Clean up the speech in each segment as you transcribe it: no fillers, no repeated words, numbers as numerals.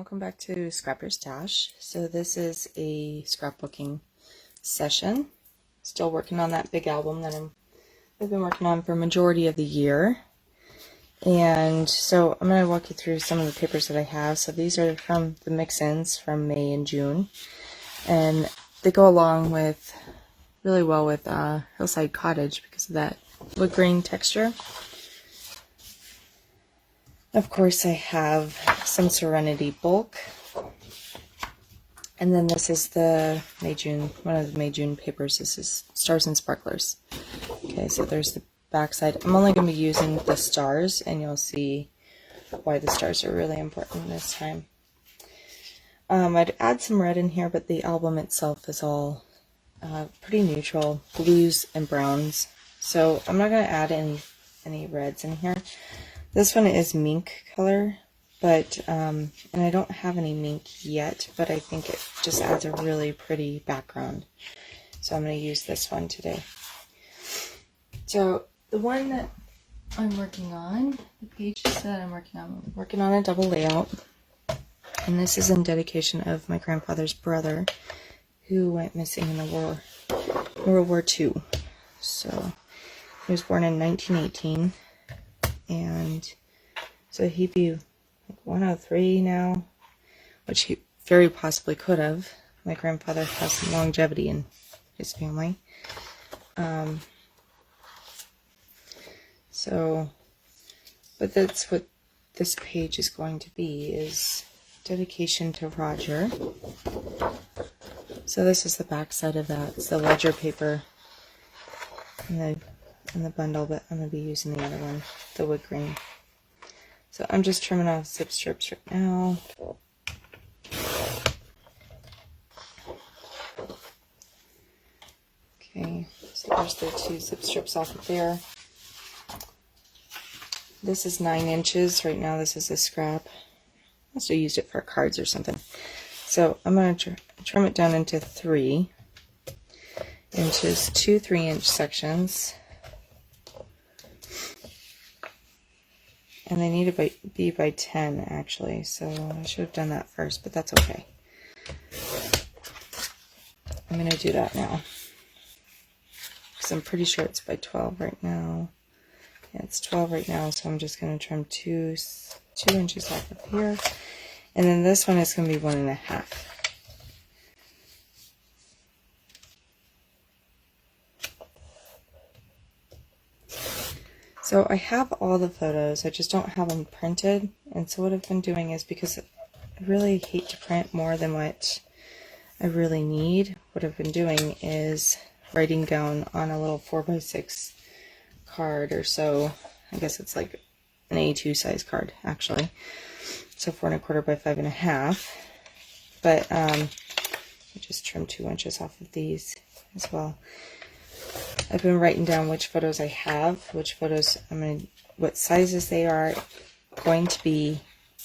welcome back to Scrapper's Stash. So this is a scrapbooking session. Still working on that big album that I've been working on for a majority of the year. And so I'm going to walk you through some of the papers that I have. So these are from the mix-ins from May and June. And they go along with really well with Hillside Cottage because of that wood grain texture. Of course, I have some Serenity bulk, and then this is the May-June, one of the May-June papers. This is Stars and Sparklers. Okay, so there's the back side. I'm only going to be using the stars, and you'll see why the stars are really important this time. I'd add some red in here, but the album itself is all pretty neutral, blues and browns. So I'm not going to add any reds in here. This one is mink color, but, and I don't have any mink yet, but I think it just adds a really pretty background. So I'm going to use this one today. So the one that I'm working on, the pages that I'm working on a double layout. And this is in dedication of my grandfather's brother, who went missing in the World War II. So he was born in 1918. And so he'd be like 103 now, which he very possibly could have. My grandfather has some longevity in his family. But that's what this page is going to be, is dedication to Roger. So this is the back side of that. It's the ledger paper in the bundle, but I'm going to be using the other one, the wood grain. So I'm just trimming off zip strips right now. Okay, so there's the 2 zip strips off of there. This is 9 inches. Right now this is a scrap. I must have used it for cards or something. So I'm going to trim it down into 3 inches, 2 3-inch sections. And they need to be by 10, actually, so I should have done that first, but that's okay. I'm going to do that now, because I'm pretty sure it's by 12 right now. Yeah, it's 12 right now, so I'm just going to trim 2 inches off of here. And then this one is going to be 1.5. So I have all the photos, I just don't have them printed, and so what I've been doing is, because I really hate to print more than what I really need, what I've been doing is writing down on a little 4x6 card or so. I guess it's like an A2 size card, actually. So 4.25 by 5.5. But I just trimmed 2 inches off of these as well. I've been writing down which photos I have, which photos what sizes they are going to be,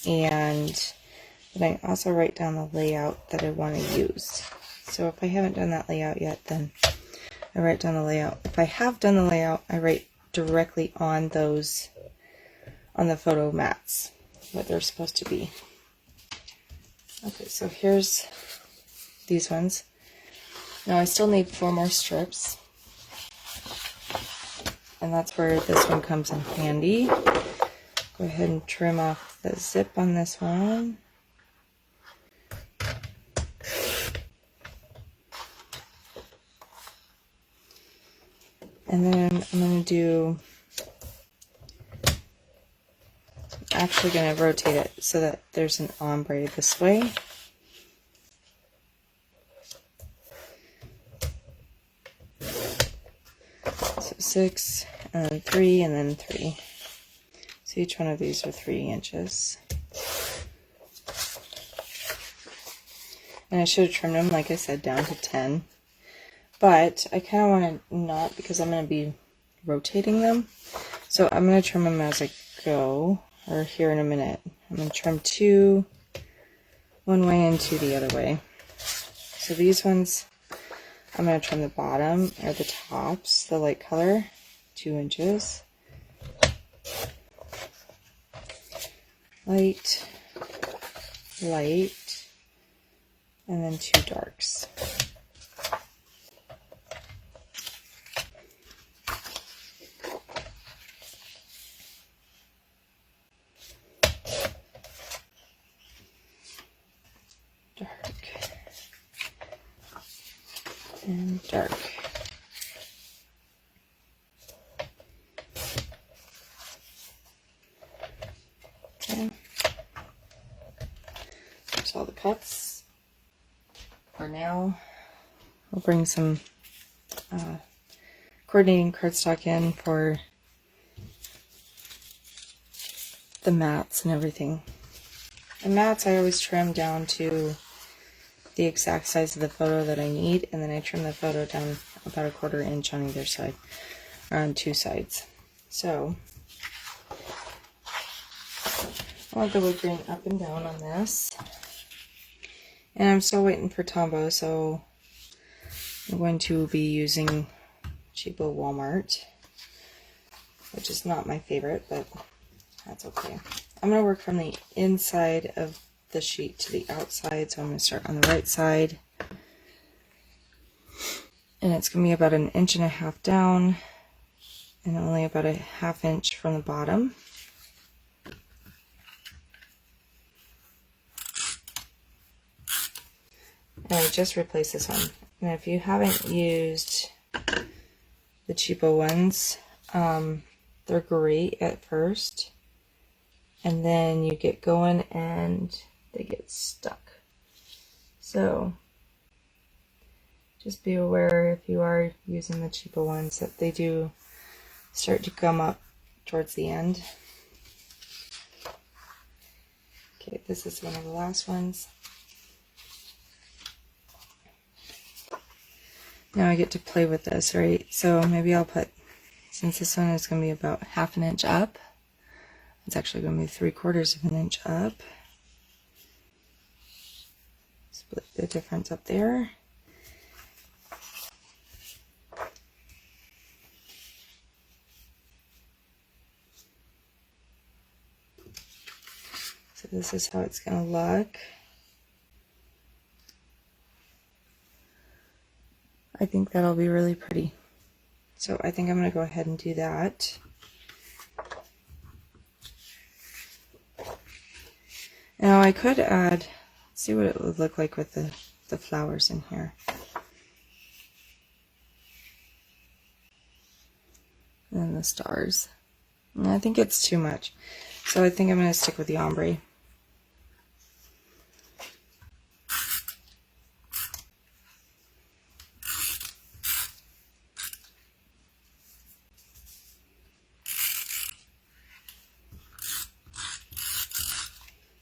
and then I also write down the layout that I want to use. So if I haven't done that layout yet, then I write down the layout. If I have done the layout, I write directly on those, on the photo mats, what they're supposed to be. Okay, so here's these ones. Now I still need 4 more strips. And that's where this one comes in handy. Go ahead and trim off the zip on this one. And then I'm going to do, I'm actually going to rotate it so that there's an ombre this way. So 6, and then 3, and then 3. So each one of these are 3 inches. And I should have trimmed them, like I said, down to 10. But I kind of want to not, because I'm going to be rotating them. So I'm going to trim them as I go, or here in a minute. I'm going to trim 2 one way and 2 the other way. So these ones, I'm going to trim the bottom, or the tops, the light color, 2 inches. Light, light, and then 2 darks. Dark and dark. Okay. There's all the cuts. For now, we'll bring some coordinating cardstock in for the mats and everything. The mats I always trim down to the exact size of the photo that I need, and then I trim the photo down about 1/4 inch on either side, or on 2 sides. So I want the wood grain up and down on this. And I'm still waiting for Tombow, so I'm going to be using Cheapo Walmart, which is not my favorite, but that's okay. I'm going to work from the inside of the sheet to the outside, so I'm going to start on the right side. And it's going to be about 1.5 inches down and only about 1/2 inch from the bottom. And I just replaced this one. And if you haven't used the cheapo ones, they're great at first. And then you get going and they get stuck. So just be aware if you are using the cheapo ones that they do start to gum up towards the end. Okay, this is one of the last ones. Now I get to play with this, right? So maybe I'll put, since this one is going to be about 1/2 inch up, it's actually going to be 3/4 inch up. Split the difference up there. So this is how it's going to look. I think that'll be really pretty. So I think I'm going to go ahead and do that. Now I could add, see what it would look like with the flowers in here. And then the stars. And I think it's too much. So I think I'm going to stick with the ombre.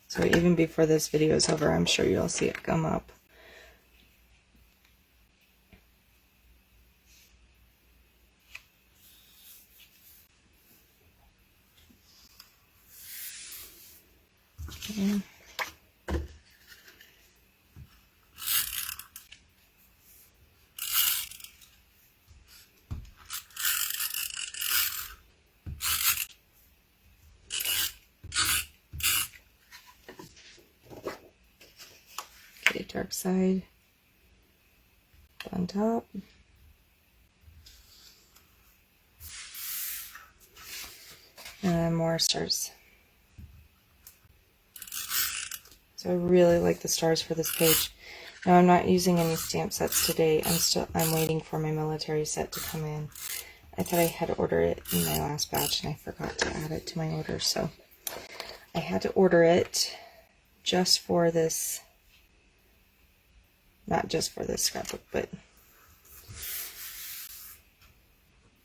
So even before this video is over, I'm sure you'll see it come up. Okay. Okay, dark side on top. And then more stars. So I really like the stars for this page. Now I'm not using any stamp sets today. I'm waiting for my military set to come in. I thought I had ordered it in my last batch and I forgot to add it to my order, so I had to order it just for this, not just for this scrapbook, but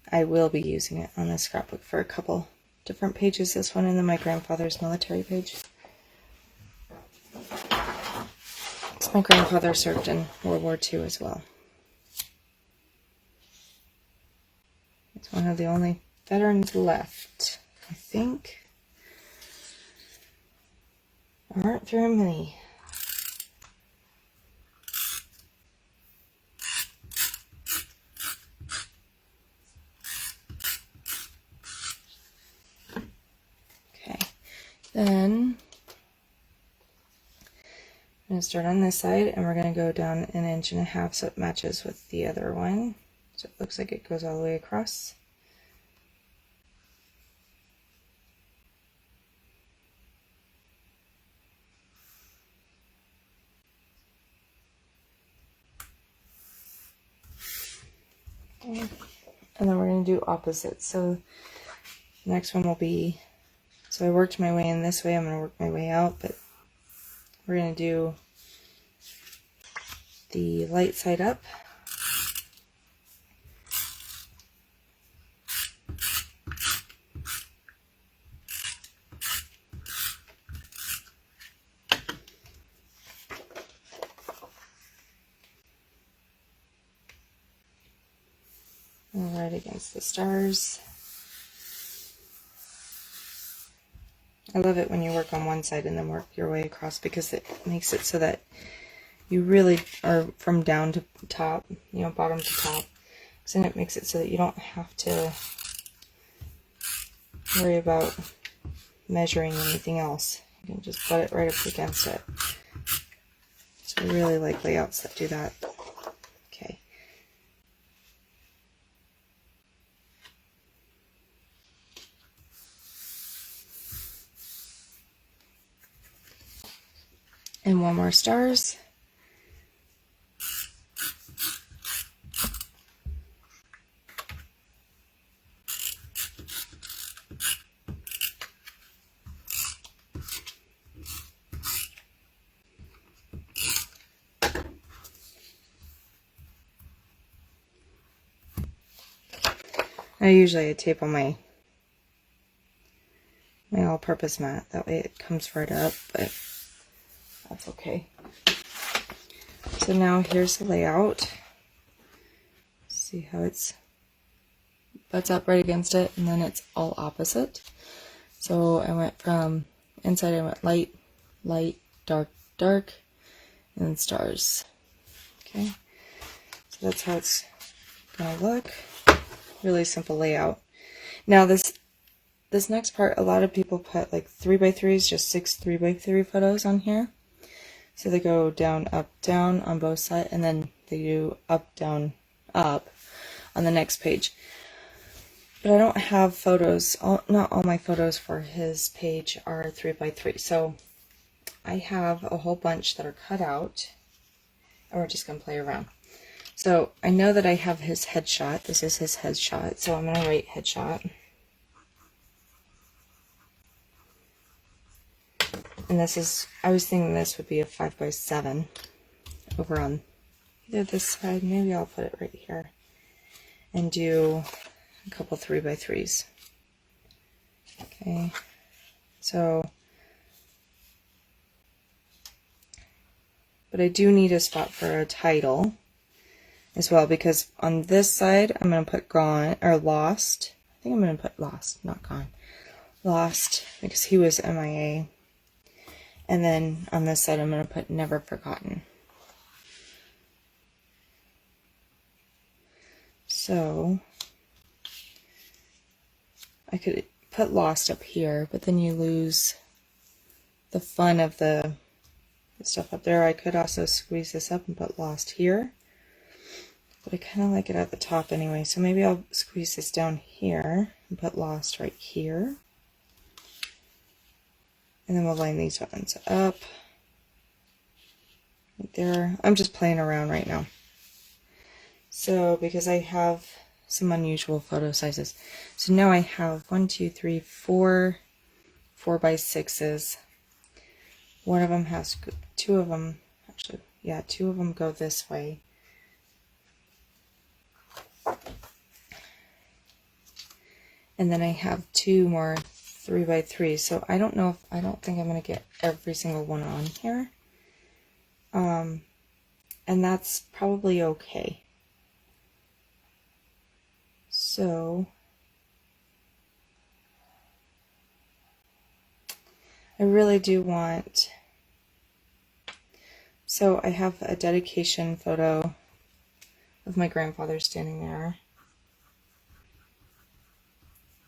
I will be using it on this scrapbook for a couple different pages. This one and then my grandfather's military page. My grandfather served in World War II as well. It's one of the only veterans left, I think. There aren't very many. Okay, then going to start on this side, and we're going to go down 1.5 inches so it matches with the other one. So it looks like it goes all the way across. Okay. And then we're going to do opposites. So the next one will be, so I worked my way in this way, I'm going to work my way out, but we're going to do the light side up. And right against the stars. I love it when you work on one side and then work your way across, because it makes it so that you really are from down to top, you know, bottom to top. So then it makes it so that you don't have to worry about measuring anything else. You can just butt it right up against it. So I really like layouts that do that. Okay. And one more stars. I usually tape on my all-purpose mat. That way it comes right up, but that's okay. So now here's the layout. See how it's butts up right against it, and then it's all opposite. So I went from inside, I went light, light, dark, dark, and then stars. Okay, so that's how it's gonna look. Really simple layout. Now this next part, a lot of people put like 3x3s, just 6 3x3 photos on here. So they go down, up, down on both sides, and then they do up, down, up on the next page. But I don't have photos, not all my photos for his page are 3x3. So I have a whole bunch that are cut out, and we're just going to play around. So I know that I have his headshot. This is his headshot, so I'm going to write headshot. And this is, I was thinking this would be a 5x7 over on either this side. Maybe I'll put it right here and do a couple 3x3s. Okay, so, but I do need a spot for a title as well, because on this side I'm going to put gone, or lost. I think I'm going to put lost, not gone. Lost, because he was MIA. And then on this side I'm going to put never forgotten. So I could put lost up here, but then you lose the fun of the stuff up there. I could also squeeze this up and put lost here, but I kind of like it at the top anyway, so maybe I'll squeeze this down here and put lost right here. And then we'll line these ones up right there. I'm just playing around right now. So because I have some unusual photo sizes. So now I have 1, 2, 3, 4 4x6s. One of them has, 2 of them, actually, yeah, 2 of them go this way. And then I have 2 more 3x3s. So I don't know if, I don't think I'm going to get every single one on here. And that's probably okay. So I really do want, so I have a dedication photo of my grandfather standing there.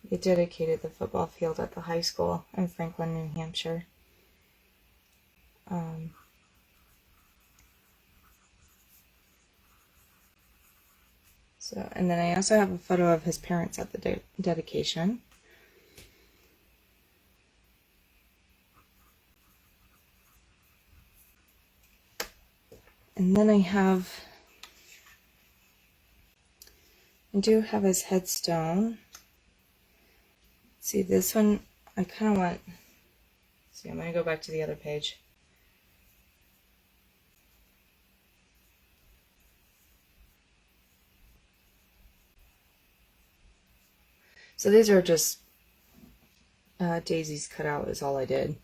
He dedicated the football field at the high school in Franklin, New Hampshire. So, and then I also have a photo of his parents at the dedication. And then I do have his headstone. See, this one, I kind of want, see, I'm going to go back to the other page. So these are just daisies cut out is all I did.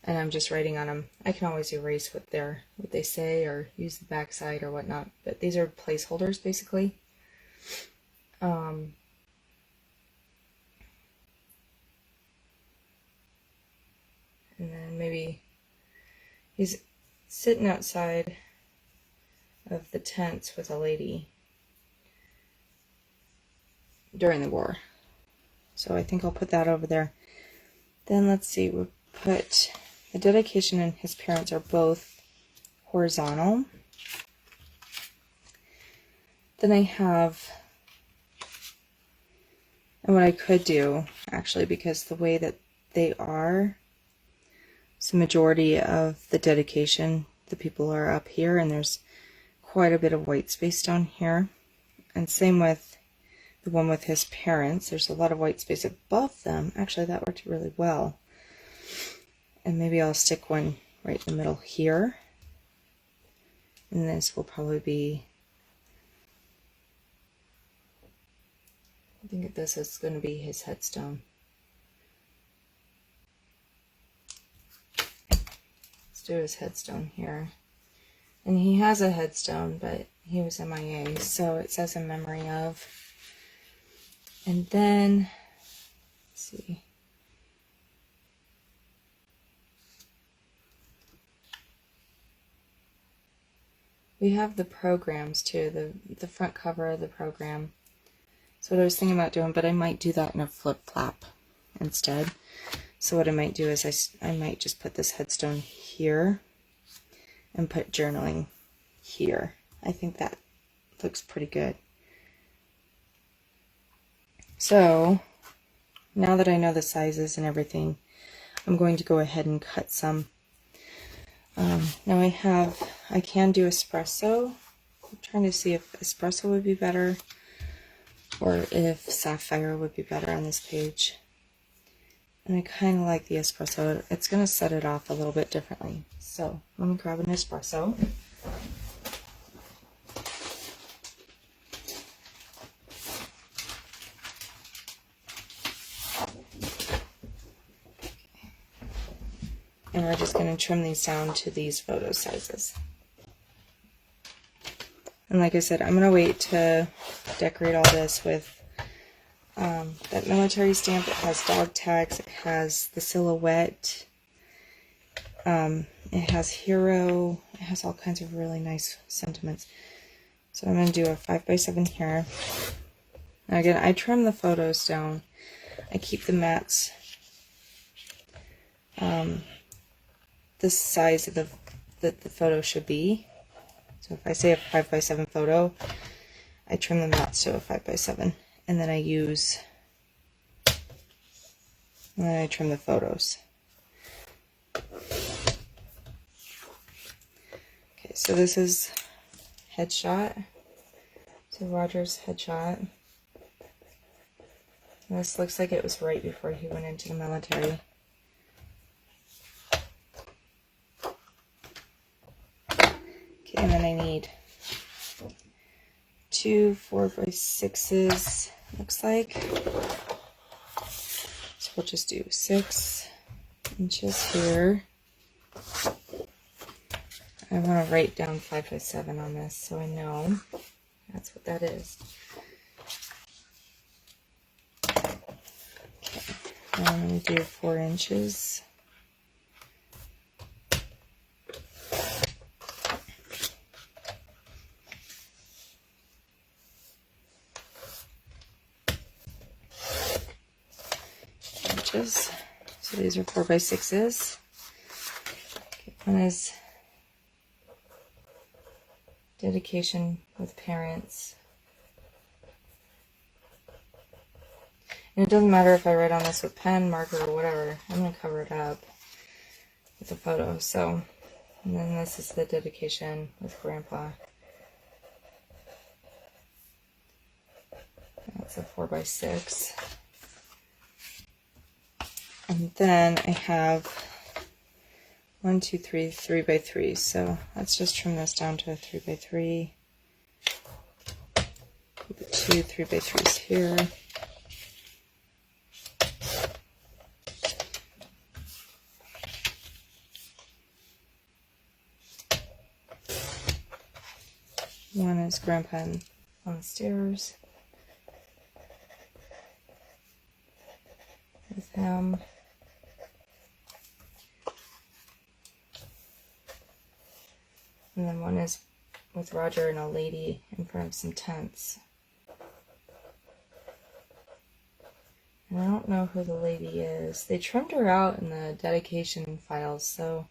And I'm just writing on them. I can always erase what they say or use the backside or whatnot. But these are placeholders basically. And then maybe he's sitting outside of the tents with a lady during the war. So I think I'll put that over there. Then let's see, we'll put the dedication and his parents are both horizontal. Then I have, and what I could do actually, because the way that they are, so majority of the dedication, the people are up here and there's quite a bit of white space down here. And same with the one with his parents. There's a lot of white space above them. Actually, that worked really well. And maybe I'll stick one right in the middle here. And this will probably be, I think this is going to be his headstone. Let's do his headstone here. And he has a headstone, but he was MIA, so it says in memory of. And then, let's see. We have the programs too, the front cover of the program. So what I was thinking about doing, but I might do that in a flip flap instead. So what I might do is I might just put this headstone here and put journaling here. I think that looks pretty good. So now that I know the sizes and everything, I'm going to go ahead and cut some. Now I can do espresso. I'm trying to see if espresso would be better or if sapphire would be better on this page. And I kind of like the espresso. It's going to set it off a little bit differently. So let me grab an espresso. And we're just going to trim these down to these photo sizes. And like I said, I'm going to wait to decorate all this with that military stamp. It has dog tags, it has the silhouette, it has hero, it has all kinds of really nice sentiments. So I'm going to do a 5x7 here. Now again, I trim the photos down. I keep the mats the size of that the photo should be. So if I say a 5x7 photo, I trim the mats to a 5x7, and then I trim the photos. Okay, so this is headshot. So Roger's headshot. And this looks like it was right before he went into the military. And then I need 2 4x6s, looks like. So we'll just do 6 inches here. I want to write down 5x7 on this so I know that's what that is. Okay, now I'm going to do 4 inches. So these are 4x6s. Okay, one is dedication with parents. And it doesn't matter if I write on this with pen, marker, or whatever. I'm going to cover it up with a photo. So, and then this is the dedication with Grandpa. That's a 4x6. And then I have 1, 2, 3, 3x3. So let's just trim this down to a 3x3. Put the 2 3x3s here. One is Grandpa on the stairs with him. And then one is with Roger and a lady in front of some tents. And I don't know who the lady is. They trimmed her out in the dedication files, so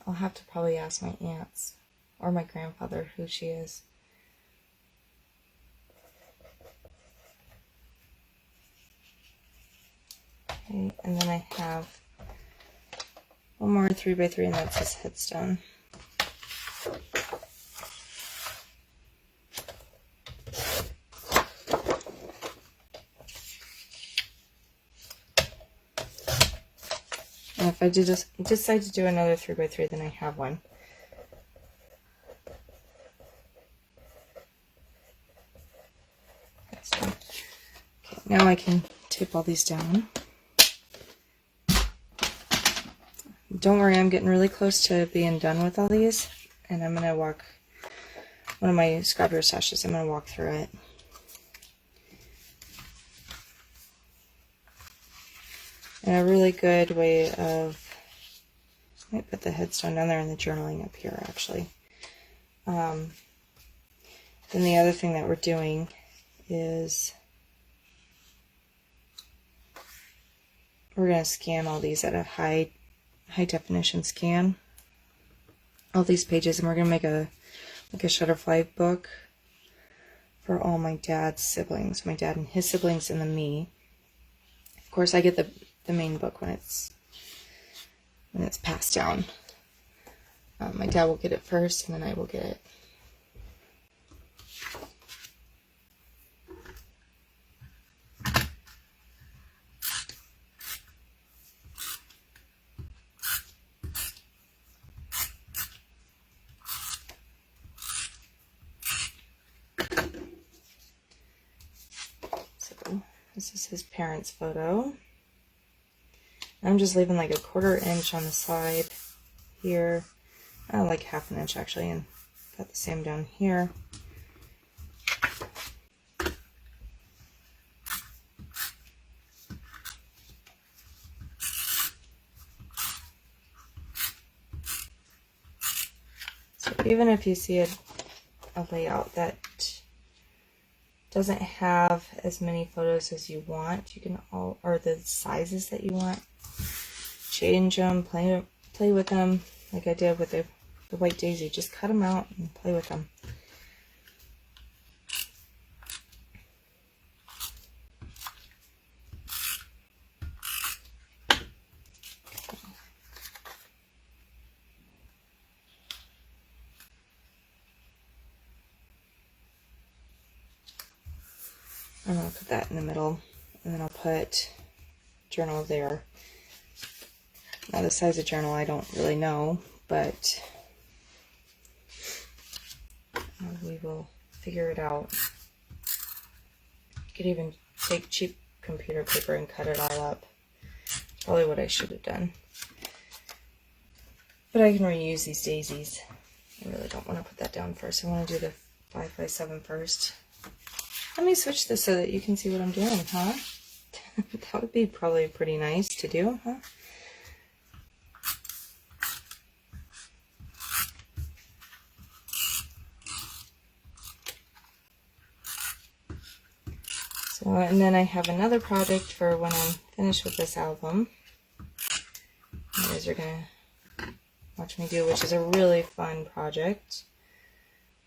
I'll have to probably ask my aunts or my grandfather who she is. Okay, and then I have one more 3x3, and that's his headstone. And if I decide to do another 3x3, then I have one. Okay, now I can tape all these down. Don't worry, I'm getting really close to being done with all these, and I'm going to walk one of my scrapbook stashes. I'm going to walk through it. And a really good way of, I might put the headstone down there and the journaling up here actually. Then the other thing that we're doing is we're going to scan all these at a high definition scan. All these pages, and we're going to make a Shutterfly book for all my dad's siblings, my dad and his siblings, and then me. Of course, I get the main book when it's passed down. My dad will get it first, and then I will get it. So this is his parents' photo. I'm just leaving like a 1/4 inch on the side here, like 1/2 inch actually, and got the same down here. So even if you see a layout that doesn't have as many photos as you want, you can or the sizes that you want, change them, play with them, like I did with the white daisy. Just cut them out and play with them. I'm going to put that in the middle, and then I'll put journal there. Now the size of journal I don't really know, but we will figure it out. You could even take cheap computer paper and cut it all up. Probably what I should have done. But I can reuse these daisies. I really don't want to put that down first. I want to do the 5x7 first. Let me switch this so that you can see what I'm doing, huh? That would be probably pretty nice to do, huh? So, and then I have another project for when I'm finished with this album. You guys are going to watch me do, which is a really fun project.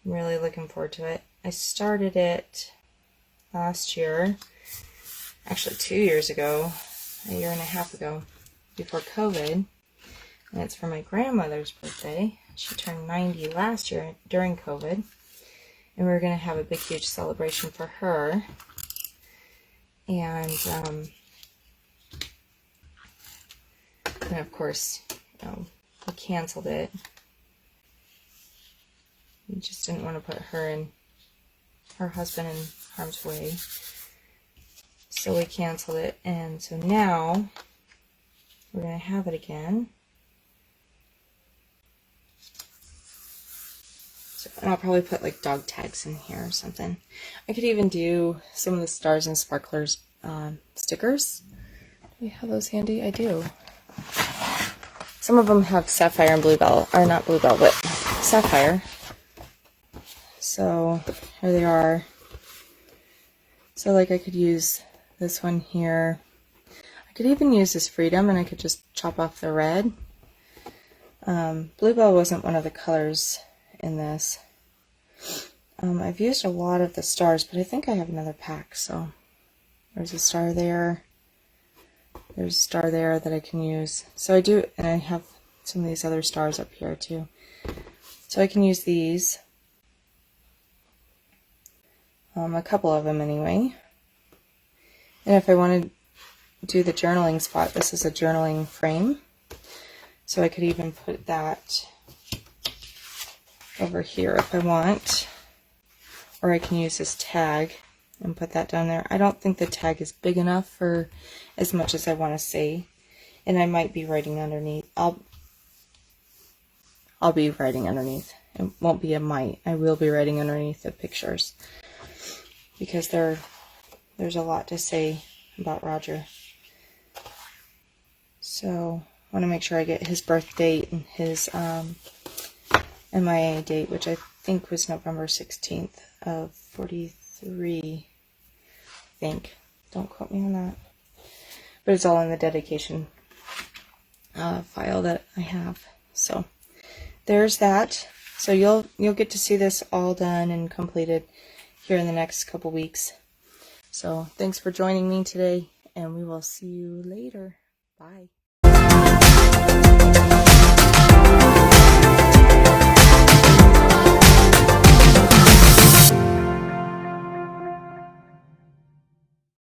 I'm really looking forward to it. I started it last year, actually 2 years ago, a year and a half ago, before COVID. And it's for my grandmother's birthday. She turned 90 last year during COVID. And we were going to have a big, huge celebration for her. And of course, we canceled it. We just didn't want to put her and her husband in harm's way. So we canceled it. And so now we're going to have it again. And I'll probably put like dog tags in here or something. I could even do some of the Stars and Sparklers stickers. Do we have those handy? I do. Some of them have sapphire and bluebell, or not bluebell, but sapphire. So here they are. So like I could use this one here. I could even use this Freedom, and I could just chop off the red. Bluebell wasn't one of the colors in this. I've used a lot of the stars, but I think I have another pack. So there's a star there. There's a star there that I can use. So I do, and I have some of these other stars up here too. So I can use these. A couple of them anyway. And if I want to do the journaling spot, this is a journaling frame. So I could even put that over here if I want. Or I can use this tag and put that down there. I don't think the tag is big enough for as much as I want to say. And I might be writing underneath. I'll be writing underneath. It won't be a might. I will be writing underneath the pictures. Because there's a lot to say about Roger. So I want to make sure I get his birth date and his MIA date, which I think was November 16th of 43, I think. Don't quote me on that. But it's all in the dedication file that I have. So there's that. So you'll get to see this all done and completed here in the next couple weeks. So thanks for joining me today, and we will see you later. Bye.